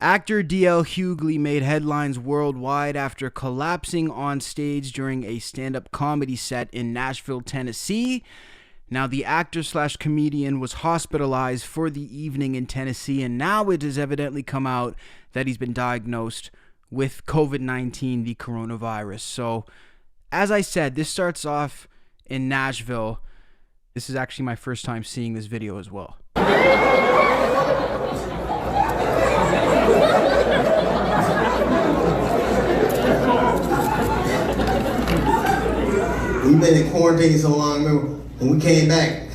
Actor D.L. Hughley made headlines worldwide after collapsing on stage during a stand-up comedy set in Nashville, Tennessee. Now, the actor/comedian was hospitalized for the evening in Tennessee, and now it has evidently come out that he's been diagnosed with COVID-19, the coronavirus. So, as I said, this starts off in Nashville. This is actually my first time seeing this video as well. We've been in quarantine so long. Remember when we came back?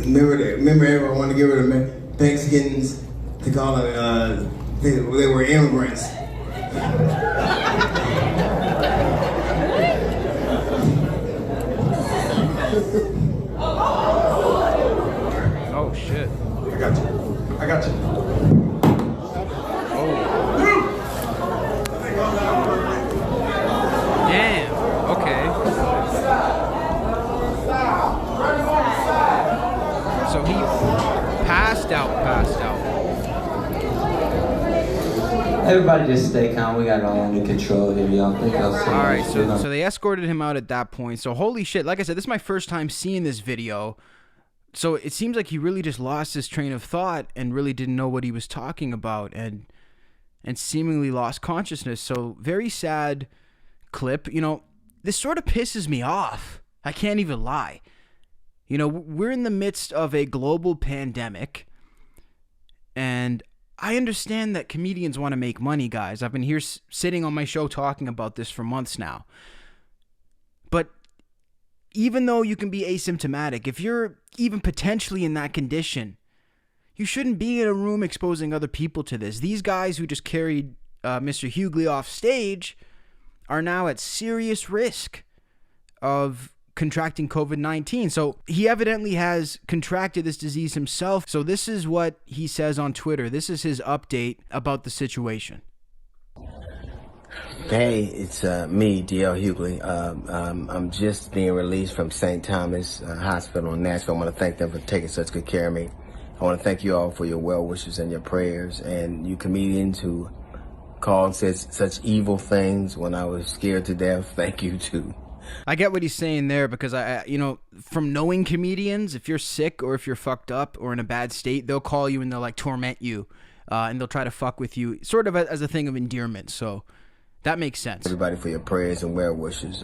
Remember everyone wanted to give her the Mexicans to call them. They were immigrants. Oh shit! I got you. Damn. Okay. So he passed out. Everybody just stay calm. We got it all under control here, y'all. All right, so they escorted him out at that point. So holy shit, like I said, this is my first time seeing this video. So it seems like he really just lost his train of thought and really didn't know what he was talking about and seemingly lost consciousness. So very sad clip. You know, this sort of pisses me off. I can't even lie. You know, we're in the midst of a global pandemic, and I understand that comedians want to make money, guys. I've been here sitting on my show talking about this for months now. But even though you can be asymptomatic, if you're even potentially in that condition, you shouldn't be in a room exposing other people to this. These guys who just carried Mr. Hughley off stage are now at serious risk of contracting COVID-19. So he evidently has contracted this disease himself. So this is what he says on Twitter. This is his update about the situation. Hey, it's me, D.L. Hughley. I'm just being released from St. Thomas Hospital in Nashville. I want to thank them for taking such good care of me. I want to thank you all for your well wishes and your prayers, and you comedians who called and said such evil things when I was scared to death. Thank you too. I get what he's saying there, because I you know, from knowing comedians, if you're sick or if you're fucked up or in a bad state, they'll call you and they'll like torment you, and they'll try to fuck with you, sort of as a thing of endearment. So that makes sense. Everybody for your prayers and well wishes.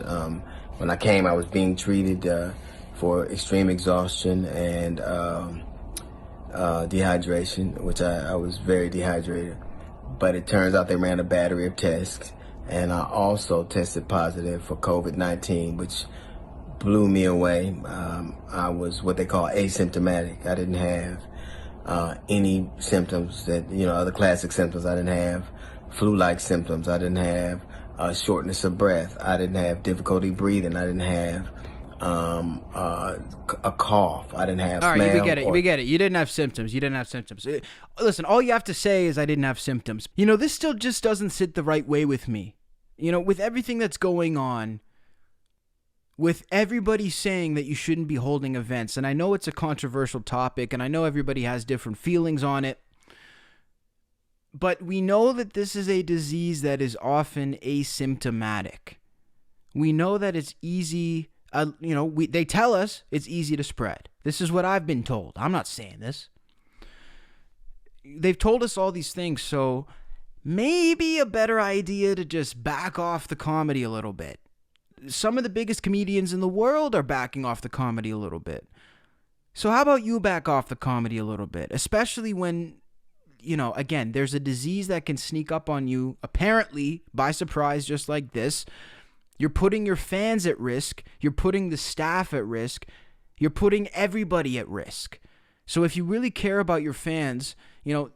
When I came, I was being treated for extreme exhaustion and dehydration, which I was very dehydrated. But it turns out they ran a battery of tests, and I also tested positive for COVID-19, which blew me away. I was what they call asymptomatic. I didn't have any symptoms that, you know, other classic symptoms. I didn't have flu-like symptoms. I didn't have shortness of breath. I didn't have difficulty breathing. I didn't have a cough. I didn't have smell. All right, we get it. You didn't have symptoms. Listen, all you have to say is I didn't have symptoms. You know, this still just doesn't sit the right way with me. You know, with everything that's going on, with everybody saying that you shouldn't be holding events, and I know it's a controversial topic, and I know everybody has different feelings on it, but we know that this is a disease that is often asymptomatic. We know that it's easy. They tell us it's easy to spread. This is what I've been told. I'm not saying this. They've told us all these things, so maybe a better idea to just back off the comedy a little bit. Some of the biggest comedians in the world are backing off the comedy a little bit. So how about you back off the comedy a little bit? Especially when, you know, again, there's a disease that can sneak up on you, apparently, by surprise, just like this. You're putting your fans at risk. You're putting the staff at risk. You're putting everybody at risk. So if you really care about your fans, you know,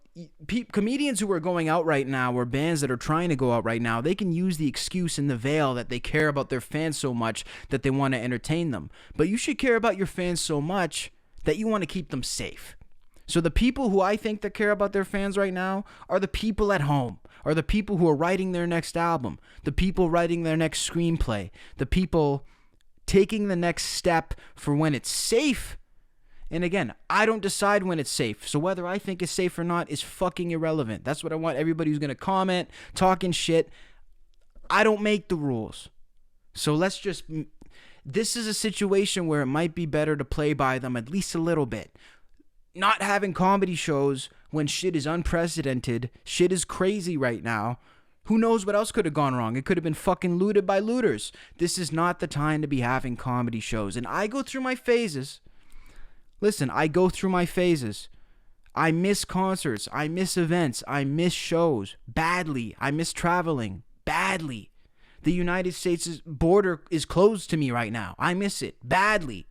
comedians who are going out right now, or bands that are trying to go out right now, they can use the excuse and the veil that they care about their fans so much that they want to entertain them. But you should care about your fans so much that you want to keep them safe. So the people who I think that care about their fans right now are the people at home, are the people who are writing their next album, the people writing their next screenplay, the people taking the next step for when it's safe And again, I don't decide when it's safe. So whether I think it's safe or not is fucking irrelevant. That's what I want everybody who's going to comment, talking shit. I don't make the rules. So this is a situation where it might be better to play by them at least a little bit. Not having comedy shows when shit is unprecedented, shit is crazy right now. Who knows what else could have gone wrong? It could have been fucking looted by looters. This is not the time to be having comedy shows. And I go through my phases. Listen, I go through my phases. I miss concerts. I miss events. I miss shows badly. I miss traveling badly. The United States border is closed to me right now. I miss it badly.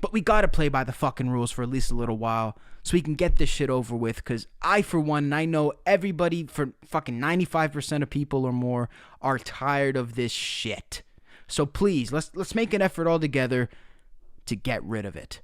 But we gotta play by the fucking rules for at least a little while so we can get this shit over with. Because I, for one, and I know everybody, for fucking 95% of people or more, are tired of this shit. So please, let's make an effort all together to get rid of it.